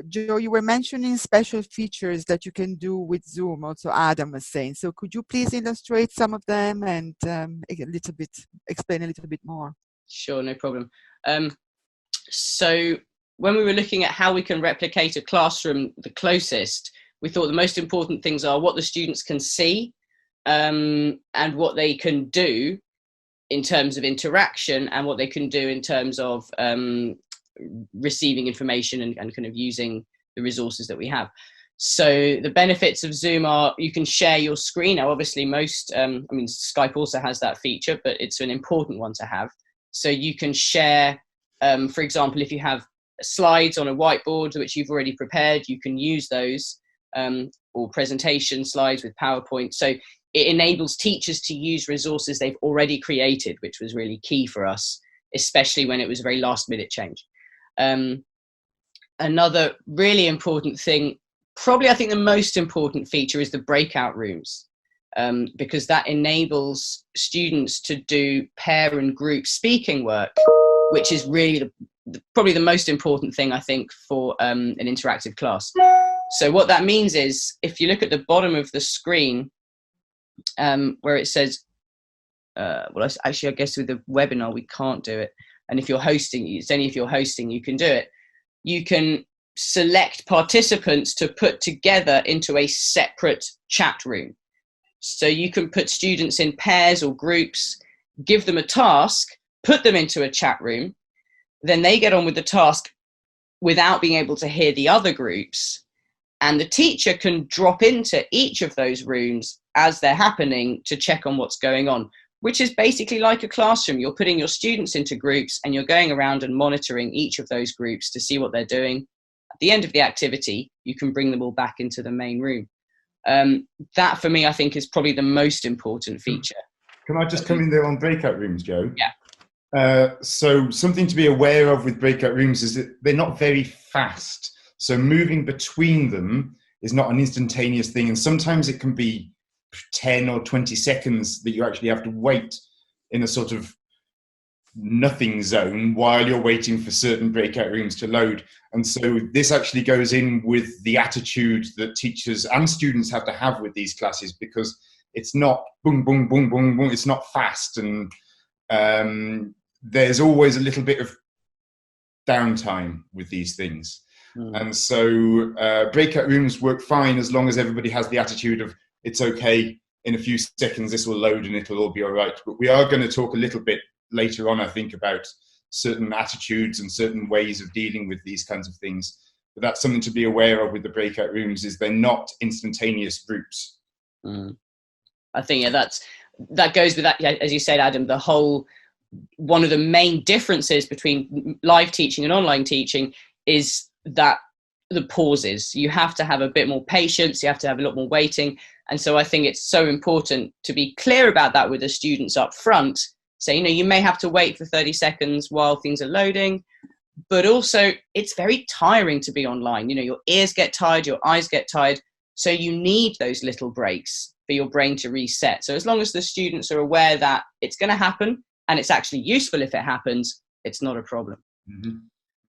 Joe, you were mentioning special features that you can do with Zoom, also Adam was saying. So could you please illustrate some of them and explain a little bit more? Sure, no problem. So when we were looking at how we can replicate a classroom the closest, we thought the most important things are what the students can see and what they can do in terms of interaction and what they can do in terms of receiving information and kind of using the resources that we have. So the benefits of Zoom are you can share your screen. Now, obviously Skype also has that feature, but it's an important one to have. So you can share, for example, if you have slides on a whiteboard which you've already prepared, you can use those, or presentation slides with PowerPoint. So it enables teachers to use resources they've already created, which was really key for us, especially when it was a very last minute change. Another really important thing, probably I think the most important feature, is the breakout rooms, because that enables students to do pair and group speaking work, which is really probably the most important thing, I think, for an interactive class. So what that means is, if you look at the bottom of the screen, where it says, well, actually, I guess with the webinar, we can't do it. And if you're hosting, it's only if you're hosting you can do it. You can select participants to put together into a separate chat room. So you can put students in pairs or groups, give them a task, put them into a chat room, then they get on with the task without being able to hear the other groups. And the teacher can drop into each of those rooms as they're happening to check on what's going on, which is basically like a classroom. You're putting your students into groups and you're going around and monitoring each of those groups to see what they're doing. At the end of the activity, you can bring them all back into the main room. That, for me, I think is probably the most important feature. Can I just come in there on breakout rooms, Joe? Yeah. So something to be aware of with breakout rooms is that they're not very fast. So moving between them is not an instantaneous thing. And sometimes it can be 10 or 20 seconds that you actually have to wait in a sort of nothing zone while you're waiting for certain breakout rooms to load. And so this actually goes in with the attitude that teachers and students have to have with these classes, because it's not boom, boom, boom, boom, boom. It's not fast. And there's always a little bit of downtime with these things. And so breakout rooms work fine as long as everybody has the attitude of, it's okay, in a few seconds this will load and it'll all be all right. But we are going to talk a little bit later on, I think, about certain attitudes and certain ways of dealing with these kinds of things. But that's something to be aware of with the breakout rooms, is they're not instantaneous groups. I think, yeah, that goes with that, as you said, Adam, one of the main differences between live teaching and online teaching is that the pauses. You have to have a bit more patience, you have to have a lot more waiting. And so I think it's so important to be clear about that with the students up front. So, you may have to wait for 30 seconds while things are loading, but also it's very tiring to be online. Your ears get tired, your eyes get tired. So you need those little breaks for your brain to reset. So as long as the students are aware that it's going to happen and it's actually useful if it happens, it's not a problem.